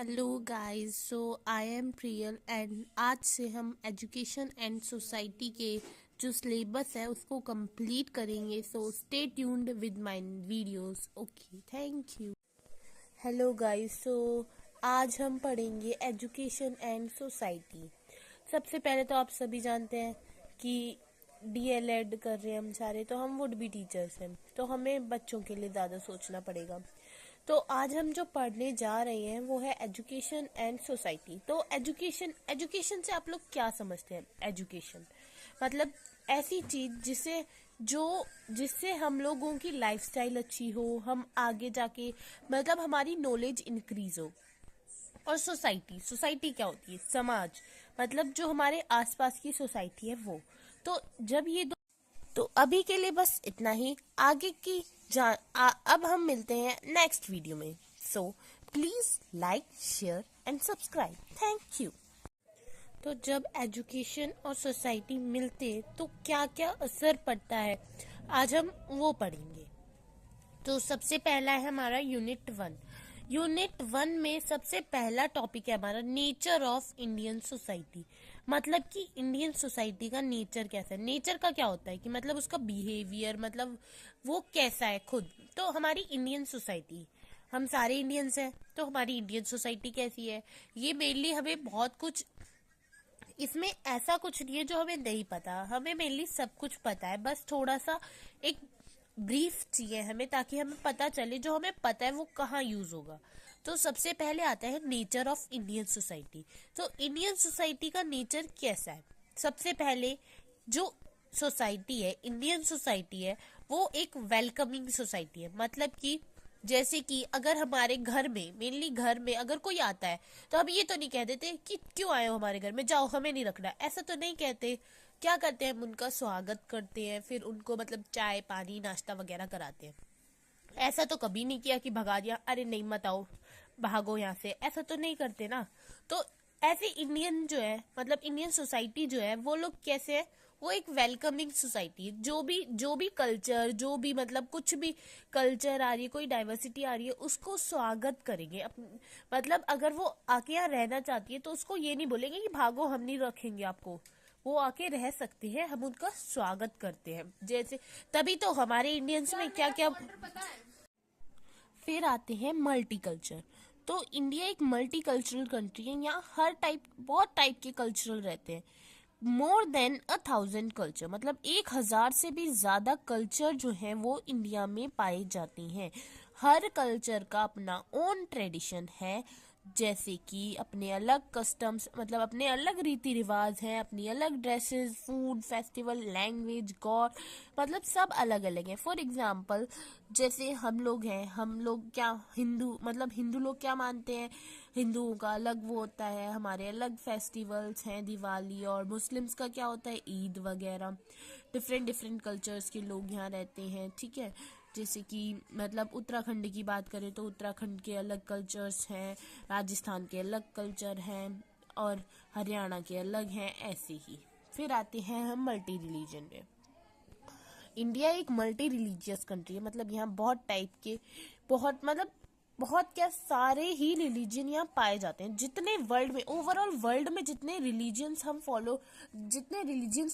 Hello guys, so I am Priyal and आज से हम एजुकेशन एंड सोसाइटी के जो सिलेबस है उसको कंप्लीट करेंगे। So stay tuned with my videos. Okay, thank you. Hello guys, so आज हम पढ़ेंगे एजुकेशन एंड सोसाइटी। सबसे पहले तो आप सभी जानते हैं कि डीएलएड कर रहे हैं हम सारे, तो हम वुड बी टीचर्स हैं, तो हमें बच्चों के लिए ज़्यादा सोचना पड़ेगा। तो आज हम जो पढ़ने जा रहे हैं वो है एजुकेशन एंड सोसाइटी। तो एजुकेशन से आप लोग क्या समझते हैं? एजुकेशन मतलब ऐसी चीज जिससे हम लोगों की लाइफस्टाइल अच्छी हो, हम आगे जाके मतलब हमारी नॉलेज इंक्रीज हो। और सोसाइटी क्या होती है? समाज, मतलब जो हमारे आसपास की सोसाइटी है वो। तो जब ये तो अभी के लिए बस इतना ही। आगे की अब हम मिलते हैं नेक्स्ट वीडियो में। So please like, share and subscribe. Thank you. तो जब एजुकेशन और सोसाइटी मिलते तो क्या क्या असर पड़ता है, आज हम वो पढ़ेंगे। तो सबसे पहला है हमारा यूनिट 1। यूनिट 1 में सबसे पहला टॉपिक है हमारा नेचर ऑफ इंडियन सोसाइटी। मतलब कि इंडियन सोसाइटी का नेचर कैसा है। नेचर का क्या होता है कि मतलब उसका बिहेवियर, मतलब वो कैसा है खुद। तो हमारी इंडियन सोसाइटी, हम सारे इंडियंस हैं, तो हमारी इंडियन सोसाइटी कैसी है, ये मेनली हमें बहुत कुछ, इसमें ऐसा कुछ नहीं है जो हमें नहीं पता। हमें मेनली सब कुछ पता है, बस थोड़ा सा एक ब्रीफ चाहिए हमें, ताकि हमें पता चले जो हमें पता है वो कहाँ यूज होगा। तो सबसे पहले आता है नेचर ऑफ इंडियन सोसाइटी। तो इंडियन सोसाइटी का नेचर कैसा है? सबसे पहले जो सोसाइटी है, इंडियन सोसाइटी है, वो एक वेलकमिंग सोसाइटी है। मतलब कि जैसे कि अगर हमारे घर में, मेनली घर में अगर कोई आता है तो हम ये तो नहीं कह देते कि क्यों आए हो हमारे घर में, जाओ हमें नहीं रखना, ऐसा तो नहीं कहते। क्या करते हैं, हम उनका स्वागत करते हैं, फिर उनको मतलब चाय पानी नाश्ता वगैरह कराते हैं। ऐसा तो कभी नहीं किया कि भगा दिया, अरे नहीं मत आओ, भागो यहाँ से, ऐसा तो नहीं करते ना। तो ऐसे इंडियन जो है, मतलब इंडियन सोसाइटी जो है, वो लोग कैसे है, वो एक वेलकमिंग सोसाइटी है। जो भी कल्चर, जो भी मतलब कुछ भी कल्चर आ रही है, कोई डाइवर्सिटी आ रही है, उसको स्वागत करेंगे। मतलब अगर वो आके यहाँ रहना चाहती है तो उसको ये नहीं बोलेंगे कि भागो हम नहीं रखेंगे आपको, वो आके रह सकते हैं, हम उनका स्वागत करते हैं। जैसे तभी तो हमारे इंडियंस में क्या क्या। फिर आते हैं मल्टी कल्चर। तो इंडिया एक मल्टी कल्चरल कंट्री है। यहाँ बहुत टाइप के कल्चरल रहते हैं। मोर देन 1,000 कल्चर, मतलब 1,000 से भी ज्यादा कल्चर जो है वो इंडिया में पाए जाते हैं। हर कल्चर का अपना ओन ट्रेडिशन है, जैसे कि अपने अलग कस्टम्स, मतलब अपने अलग रीति रिवाज हैं, अपनी अलग dresses, food, festival, language, God, मतलब सब अलग अलग हैं। फॉर एग्जाम्पल, जैसे हम लोग हैं, हम लोग क्या हिंदू, मतलब हिंदू लोग क्या मानते हैं, हिंदुओं का अलग वो होता है, हमारे अलग फेस्टिवल्स हैं, दिवाली। और मुस्लिम्स का क्या होता है, ईद वगैरह। डिफरेंट डिफरेंट कल्चर्स के लोग यहाँ रहते हैं, ठीक है। जैसे कि मतलब उत्तराखंड की बात करें तो उत्तराखंड के अलग कल्चर्स हैं, राजस्थान के अलग कल्चर हैं, और हरियाणा के अलग हैं, ऐसे ही। फिर आते हैं हम मल्टी रिलीजन में। इंडिया एक मल्टी रिलीजियस कंट्री है, मतलब यहाँ बहुत टाइप के, बहुत मतलब बहुत क्या सारे ही रिलीजन यहाँ पाए जाते हैं। जितने वर्ल्ड में, ओवरऑल वर्ल्ड में जितने रिलीजियंस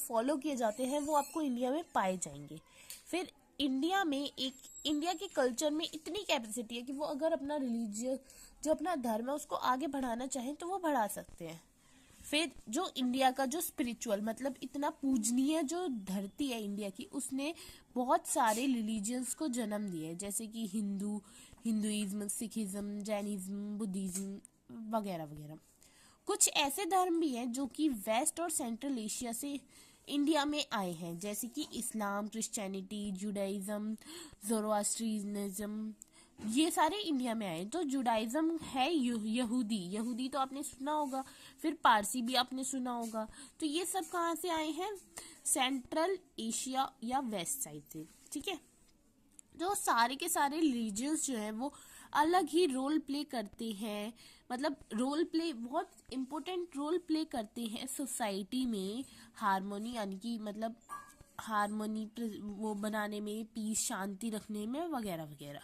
फॉलो किए जाते हैं वो आपको इंडिया में पाए जाएंगे। फिर इंडिया के कल्चर में इतनी कैपेसिटी है कि वो अगर अपना रिलीजियस, जो अपना धर्म है, उसको आगे बढ़ाना चाहें तो वो बढ़ा सकते हैं। फिर जो इंडिया का जो स्पिरिचुअल, मतलब इतना पूजनीय जो धरती है इंडिया की, उसने बहुत सारे रिलीजियंस को जन्म दिए है, जैसे कि हिंदुइज्म, सिखिज्म, जैनिज्म, बुद्धिज्म वगैरह वगैरह। कुछ ऐसे धर्म भी हैं जो कि वेस्ट और सेंट्रल एशिया से इंडिया में आए हैं, जैसे कि इस्लाम, क्रिश्चियनिटी, जुडाइज्म, जोरोआस्ट्रियनिज्म, ये सारे इंडिया में आए। तो जुडाइज्म है यहूदी तो आपने सुना होगा। फिर पारसी भी आपने सुना होगा। तो ये सब कहाँ से आए हैं? सेंट्रल एशिया या वेस्ट साइड से, ठीक है। जो सारे के सारे रिलीजियंस जो हैं वो अलग ही रोल प्ले करते हैं, मतलब बहुत इम्पोर्टेंट रोल प्ले करते हैं सोसाइटी में हारमोनी, यानी कि मतलब हारमोनी वो बनाने में, पीस शांति रखने में, वगैरह वगैरह।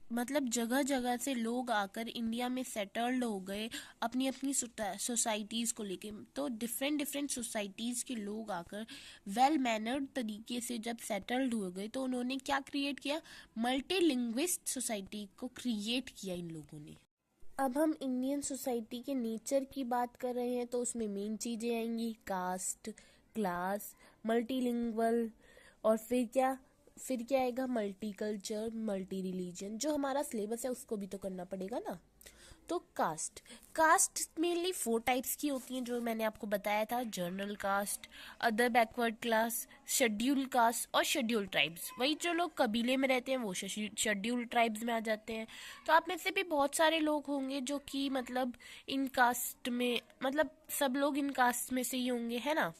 मतलब जगह जगह से लोग आकर इंडिया में सेटल्ड हो गए अपनी अपनी सोसाइटीज़ को लेके। तो डिफरेंट डिफरेंट सोसाइटीज़ के लोग आकर वेल मैनर्ड तरीके से जब सेटल्ड हो गए तो उन्होंने क्या क्रिएट किया, मल्टीलिंग्विस्ट सोसाइटी को क्रिएट किया इन लोगों ने। अब हम इंडियन सोसाइटी के नेचर की बात कर रहे हैं तो उसमें मेन चीज़ें आएंगी कास्ट, क्लास, मल्टीलिंगुअल, और फिर क्या आएगा, मल्टी कल्चर, मल्टी रिलीजन। जो हमारा सिलेबस है उसको भी तो करना पड़ेगा ना। तो कास्ट मेनली 4 टाइप्स की होती हैं जो मैंने आपको बताया था, general caste, other backward class, schedule caste और शेड्यूल ट्राइब्स। वही जो लोग कबीले में रहते हैं वो शेड्यूल ट्राइब्स में आ जाते हैं। तो आप में से भी बहुत सारे लोग होंगे जो कि मतलब इन कास्ट में, मतलब सब लोग इन कास्ट में से ही होंगे, है ना।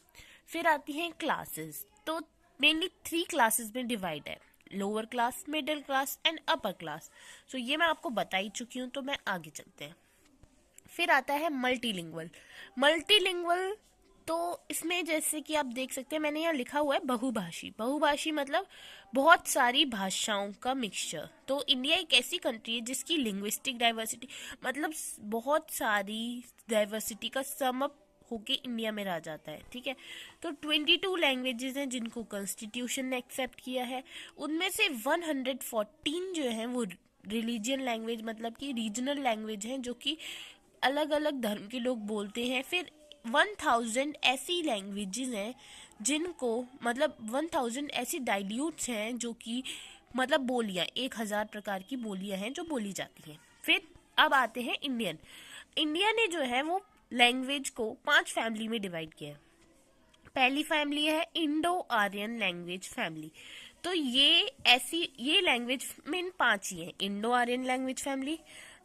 फिर आती हैं क्लासेस। तो मेनली 3 क्लासेस में डिवाइड है, lower class, middle class and upper class. So ये मैं आपको बता ही चुकी हूँ, तो मैं आगे चलते हैं। फिर आता है मल्टीलिंगुअल। तो इसमें जैसे कि आप देख सकते हैं मैंने यहाँ लिखा हुआ है बहुभाषी मतलब बहुत सारी भाषाओं का मिक्सचर। तो इंडिया एक ऐसी कंट्री है जिसकी लिंग्विस्टिक डाइवर्सिटी मतलब बहुत सारी डाइवर्सिटी का सम अप होके इंडिया में रह जाता है, ठीक है। तो 22 लैंग्वेजेस हैं जिनको कॉन्स्टिट्यूशन ने एक्सेप्ट किया है। उनमें से 114 जो है वो रिलीजियन लैंग्वेज मतलब कि रीजनल लैंग्वेज हैं जो कि अलग अलग धर्म के लोग बोलते हैं। फिर 1000 ऐसी लैंग्वेजेस हैं जिनको मतलब 1000 ऐसी डाइल्यूट्स हैं जो कि मतलब बोलियां 1000 प्रकार की बोलियां हैं जो बोली जाती हैं। फिर अब आते हैं इंडिया ने जो है वो लैंग्वेज को 5 फैमिली में डिवाइड किया है। पहली फैमिली है इंडो आर्यन लैंग्वेज फैमिली। तो ये लैंग्वेज में 5 ही है, Indo Aryan language family,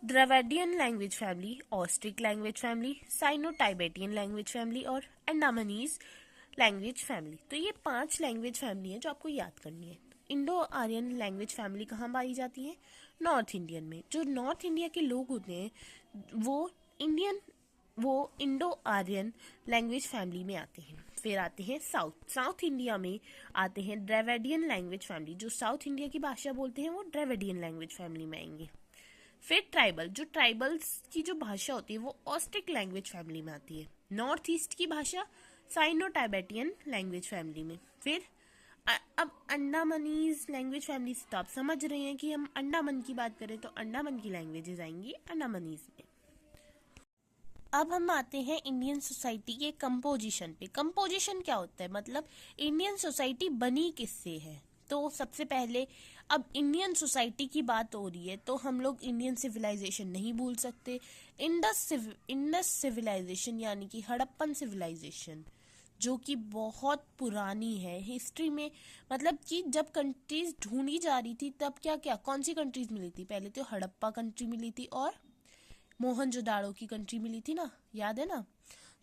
Dravidian language family, Austric language family, Sino Tibetan language family और अंडमानीज लैंग्वेज फैमिली। तो ये 5 लैंग्वेज फैमिली है जो आपको याद करनी है। इंडो आर्यन लैंग्वेज फैमिली कहाँ पाई जाती है, नॉर्थ इंडियन में। जो नॉर्थ इंडिया के लोग होते हैं वो इंडो आर्यन लैंग्वेज फैमिली में आते हैं। फिर आते हैं साउथ इंडिया में आते हैं द्रविडियन लैंग्वेज फैमिली। जो साउथ इंडिया की भाषा बोलते हैं वो द्रविडियन लैंग्वेज फैमिली में आएंगे। फिर ट्राइबल्स की जो भाषा होती है वो ऑस्ट्रिक लैंग्वेज फैमिली में आती है। नॉर्थ ईस्ट की भाषा साइनो टाइबेटियन लैंग्वेज फैमिली में। फिर अब अंडमानीज लैंग्वेज फैमिली से तो आप समझ रहे हैं कि हम अंडमान की बात करें तो अंडमान की लैंग्वेजेस आएंगी अंडमानीज में। अब हम आते हैं इंडियन सोसाइटी के कंपोजिशन पे। कंपोजिशन क्या होता है, मतलब इंडियन सोसाइटी बनी किससे है। तो सबसे पहले अब इंडियन सोसाइटी की बात हो रही है तो हम लोग इंडियन सिविलाइजेशन नहीं भूल सकते। इंडस सिविलाइजेशन यानी कि हड़प्पन सिविलाइजेशन जो कि बहुत पुरानी है हिस्ट्री में। मतलब कि जब कंट्रीज ढूंढी जा रही थी तब क्या कौन सी कंट्रीज मिली थी, पहले तो हड़प्पा कंट्री मिली थी और मोहनजोदाड़ो की कंट्री मिली थी ना, याद है ना।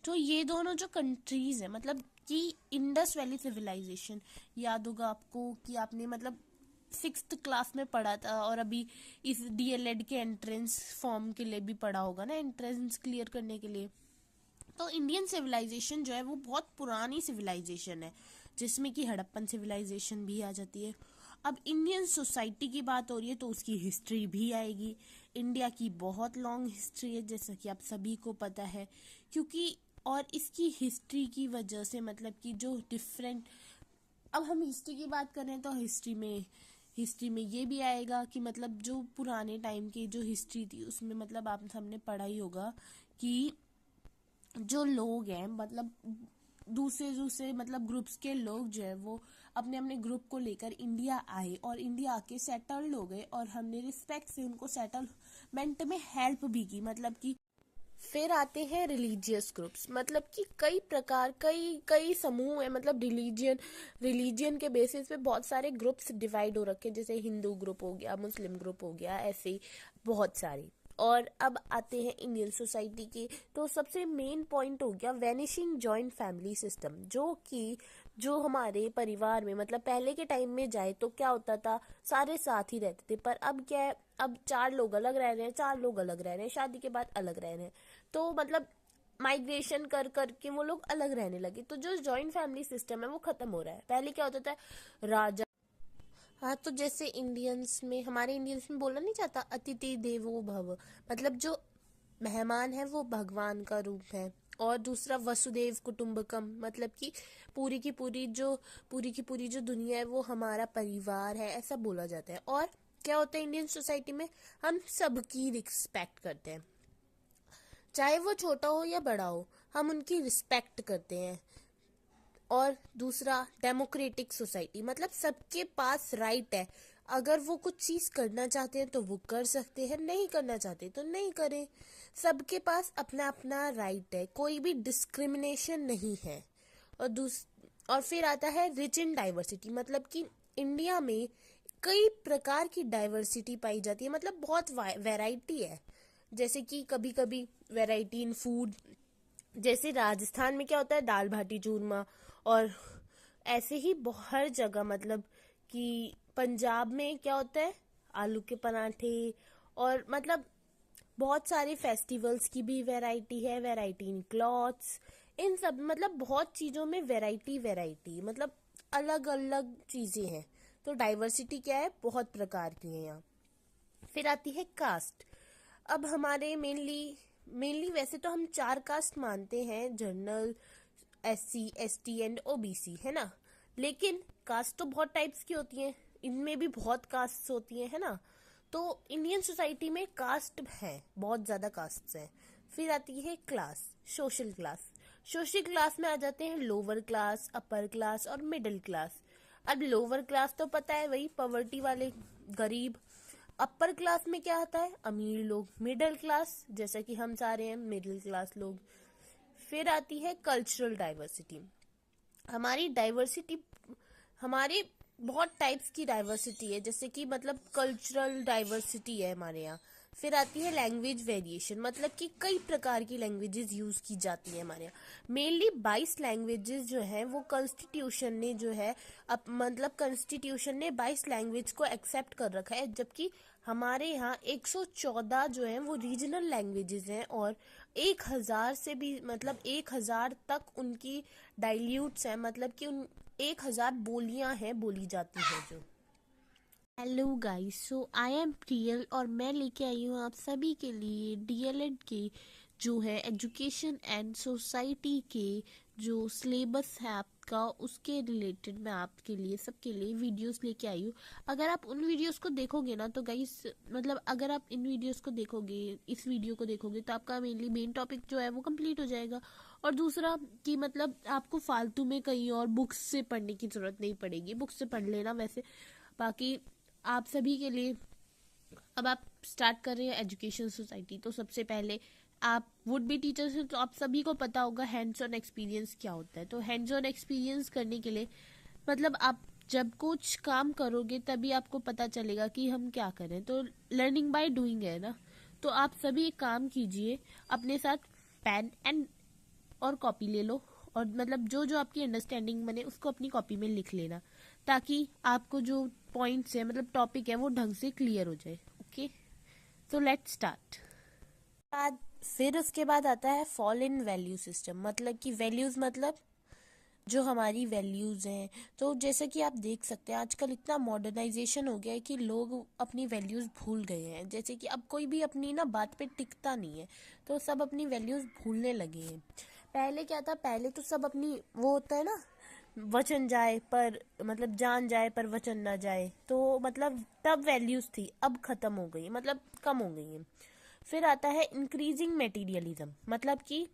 तो ये दोनों जो कंट्रीज है मतलब कि इंडस वैली सिविलाइजेशन, याद होगा आपको कि आपने मतलब 6th क्लास में पढ़ा था और अभी इस डीएलएड के एंट्रेंस फॉर्म के लिए भी पढ़ा होगा ना, एंट्रेंस क्लियर करने के लिए। तो इंडियन सिविलाइजेशन जो है वो बहुत पुरानी सिविलाइजेशन है जिसमें कि हड़प्पन सिविलाइजेशन भी आ जाती है। अब इंडियन सोसाइटी की बात हो रही है तो उसकी हिस्ट्री भी आएगी। इंडिया की बहुत लॉन्ग हिस्ट्री है जैसा कि आप सभी को पता है, क्योंकि और इसकी हिस्ट्री की वजह से मतलब कि जो डिफरेंट, अब हम हिस्ट्री की बात करें तो हिस्ट्री में ये भी आएगा कि मतलब जो पुराने टाइम की जो हिस्ट्री थी उसमें मतलब आप सबने पढ़ा ही होगा कि जो लोग हैं मतलब दूसरे मतलब ग्रुप्स के लोग जो है वो अपने अपने ग्रुप को लेकर इंडिया आए और इंडिया आके सेटल्ड हो गए और हमने रिस्पेक्ट से उनको सेटलमेंट में हेल्प भी की, मतलब कि। फिर आते हैं रिलीजियस ग्रुप्स, मतलब कि कई प्रकार कई समूह है, मतलब रिलीजियन के बेसिस पे बहुत सारे ग्रुप्स डिवाइड हो रखे हैं, जैसे हिंदू ग्रुप हो गया, मुस्लिम ग्रुप हो गया, ऐसे ही बहुत सारे। और अब आते हैं इंडियन सोसाइटी के, तो सबसे मेन पॉइंट हो गया वैनिशिंग जॉइंट फैमिली सिस्टम, जो हमारे परिवार में मतलब पहले के टाइम में जाए तो क्या होता था, सारे साथ ही रहते थे। पर अब क्या है, अब 4 लोग अलग रह रहे हैं, 4 लोग अलग रह रहे हैं, शादी के बाद अलग रह रहे हैं, तो मतलब माइग्रेशन कर करके वो लोग अलग रहने लगे। तो जो जॉइंट फैमिली सिस्टम है वो खत्म हो रहा है। पहले क्या होता था, राजा हाँ, तो जैसे इंडियंस में, हमारे इंडियंस में बोला नहीं जाता अतिथि देवो भव, मतलब जो मेहमान है वो भगवान का रूप है। और दूसरा वसुदेव कुटुंबकम, मतलब कि पूरी की पूरी जो दुनिया है वो हमारा परिवार है, ऐसा बोला जाता है। और क्या होता है इंडियन सोसाइटी में, हम सबकी रिस्पेक्ट करते हैं, चाहे वो छोटा हो या बड़ा हो, हम उनकी रिस्पेक्ट करते हैं। और दूसरा डेमोक्रेटिक सोसाइटी, मतलब सबके पास राइट है, अगर वो कुछ चीज करना चाहते हैं तो वो कर सकते हैं, नहीं करना चाहते तो नहीं करें। सबके पास अपना अपना राइट है, कोई भी डिस्क्रिमिनेशन नहीं है। और और फिर आता है रिच इन डाइवर्सिटी, मतलब कि इंडिया में कई प्रकार की डाइवर्सिटी पाई जाती है, मतलब बहुत वैरायटी है। जैसे कि कभी कभी वैरायटी इन फूड, जैसे राजस्थान में क्या होता है, दाल बाटी चूरमा। और ऐसे ही हर जगह, मतलब कि पंजाब में क्या होता है, आलू के पराठे। और मतलब बहुत सारे फेस्टिवल्स की भी वैरायटी है, वैरायटी इन क्लॉथ्स, इन सब, मतलब बहुत चीज़ों में वैरायटी वैरायटी, मतलब अलग अलग चीज़ें हैं। तो डाइवर्सिटी क्या है, बहुत प्रकार की है यहाँ। फिर आती है कास्ट। अब हमारे मेनली मेनली वैसे तो हम 4 कास्ट मानते हैं, general, SC ST and OBC, है ना। लेकिन कास्ट तो बहुत टाइप्स की होती हैं, इनमें भी बहुत कास्ट होती हैं, है ना। तो इंडियन सोसाइटी में कास्ट है, बहुत ज़्यादा कास्ट हैं। फिर आती है class, social class. Social class में आ जाते हैं लोअर क्लास, अपर क्लास और मिडिल क्लास। अब लोअर क्लास तो पता है, वही पॉवर्टी वाले, गरीब। अपर क्लास में क्या आता है, अमीर लोग। मिडिल क्लास जैसा कि हम सारे हैं, मिडिल क्लास लोग। फिर आती है कल्चरल डाइवर्सिटी। हमारी डाइवर्सिटी, हमारे बहुत टाइप्स की डाइवर्सिटी है, जैसे कि मतलब कल्चरल डाइवर्सिटी है हमारे यहाँ। फिर आती है लैंग्वेज वेरिएशन, मतलब कि कई प्रकार की लैंग्वेजेस यूज की जाती है हमारे यहाँ। मेनली 22 लैंग्वेजेस जो है वो कॉन्स्टिट्यूशन ने जो है, अब मतलब कॉन्स्टिट्यूशन ने 22 लैंग्वेज को एक्सेप्ट कर रखा है, जबकि हमारे यहाँ 114 जो है वो रीजनल लैंग्वेजेस हैं। और 1000 से भी, मतलब 1000 तक उनकी डाइल्यूट्स हैं, मतलब कि उन 1000 बोलियां हैं, बोली जाती हैं जो। Hello guys, so I am Priyal और मैं लेके आई हूँ आप सभी के लिए DLED के जो है एजुकेशन एंड सोसाइटी के जो सिलेबस है आपका, उसके रिलेटेड मैं आपके लिए सबके लिए वीडियोस लेके आई हूँ। अगर आप उन वीडियोस को देखोगे ना तो गाइस, मतलब अगर आप इन वीडियोस को देखोगे, इस वीडियो को देखोगे, तो आपका मेन टॉपिक जो है वो कंप्लीट हो जाएगा। और दूसरा कि मतलब आपको फालतू में कहीं और बुक्स से पढ़ने की जरूरत नहीं पड़ेगी, बुक्स से पढ़ लेना वैसे। बाकी आप सभी के लिए, अब आप स्टार्ट कर रहे हैं एजुकेशन सोसाइटी, तो सबसे पहले आप वुड बी टीचर्स हैं, तो आप सभी को पता होगा हैंड्स ऑन एक्सपीरियंस क्या होता है। तो हैंड्स ऑन एक्सपीरियंस करने के लिए, मतलब आप जब कुछ काम करोगे तभी आपको पता चलेगा कि हम क्या करें, तो लर्निंग बाय डूइंग है ना। तो आप सभी एक काम कीजिए, अपने साथ पेन एंड और कॉपी ले लो, और मतलब जो जो आपकी अंडरस्टैंडिंग बने उसको अपनी कॉपी में लिख लेना, ताकि आपको जो पॉइंट्स है, मतलब टॉपिक है, वो ढंग से क्लियर हो जाए। ओके, तो लेट्स स्टार्ट। बाद फिर उसके बाद आता है फॉल इन वैल्यू सिस्टम, मतलब कि वैल्यूज, मतलब जो हमारी वैल्यूज हैं। तो जैसे कि आप देख सकते हैं आजकल इतना मॉडर्नाइजेशन हो गया है कि लोग अपनी वैल्यूज भूल गए हैं। जैसे कि अब कोई भी अपनी ना बात पे टिकता नहीं है, तो सब अपनी वैल्यूज भूलने लगे हैं। पहले क्या था, पहले तो सब अपनी, वो होता है ना, वचन जाए पर, मतलब जान जाए पर वचन ना जाए, तो मतलब तब वैल्यूज थी, अब खत्म हो गई, मतलब कम हो गई है। फिर आता है इंक्रीजिंग मेटीरियलिज्म, मतलब कि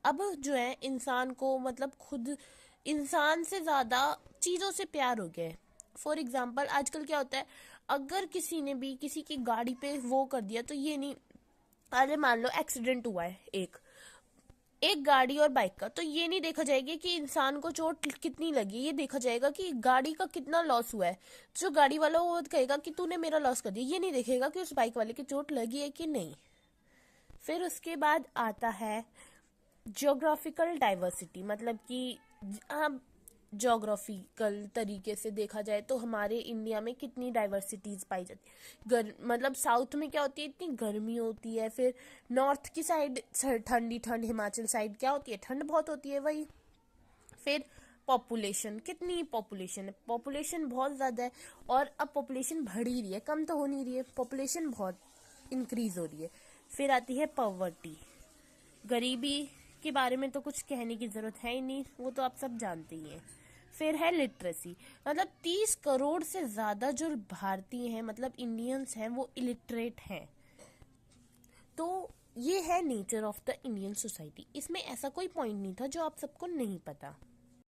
अब जो है इंसान को, मतलब खुद इंसान से ज्यादा चीजों से प्यार हो गया है। फॉर एग्जाम्पल आजकल क्या होता है, अगर किसी ने भी किसी की गाड़ी पे वो कर दिया, तो ये नहीं, अरे मान लो एक्सीडेंट हुआ है एक एक गाड़ी और बाइक का, तो ये नहीं देखा जाएगा कि इंसान को चोट कितनी लगी, ये देखा जाएगा कि गाड़ी का कितना लॉस हुआ है। जो गाड़ी वाला वो कहेगा कि तूने मेरा लॉस कर दिया, ये नहीं देखेगा कि उस बाइक वाले की चोट लगी है कि नहीं। फिर उसके बाद आता है ज्योग्राफिकल डाइवर्सिटी, मतलब कि हम ज्योग्राफिकल तरीके से देखा जाए तो हमारे इंडिया में कितनी डाइवर्सिटीज पाई जाती है। मतलब साउथ में क्या होती है, इतनी गर्मी होती है। फिर नॉर्थ की साइड ठंडी ठंड, हिमाचल साइड क्या होती है, ठंड बहुत होती है वही। फिर पॉपुलेशन, कितनी पॉपुलेशन है, पॉपुलेशन बहुत ज़्यादा है और अब पॉपुलेशन बढ़ ही रही है, कम तो हो नहीं रही है, पॉपुलेशन बहुत इंक्रीज हो रही है। फिर आती है पॉवर्टी, गरीबी के बारे में तो कुछ कहने की ज़रूरत है ही नहीं, वो तो आप सब जानते ही हैं। फिर है लिटरेसी, मतलब 30 करोड़ से ज़्यादा जो भारतीय हैं, मतलब इंडियंस हैं, वो इलिटरेट हैं। तो ये है nature of the Indian society, इसमें ऐसा कोई पॉइंट नहीं था जो आप सबको नहीं पता।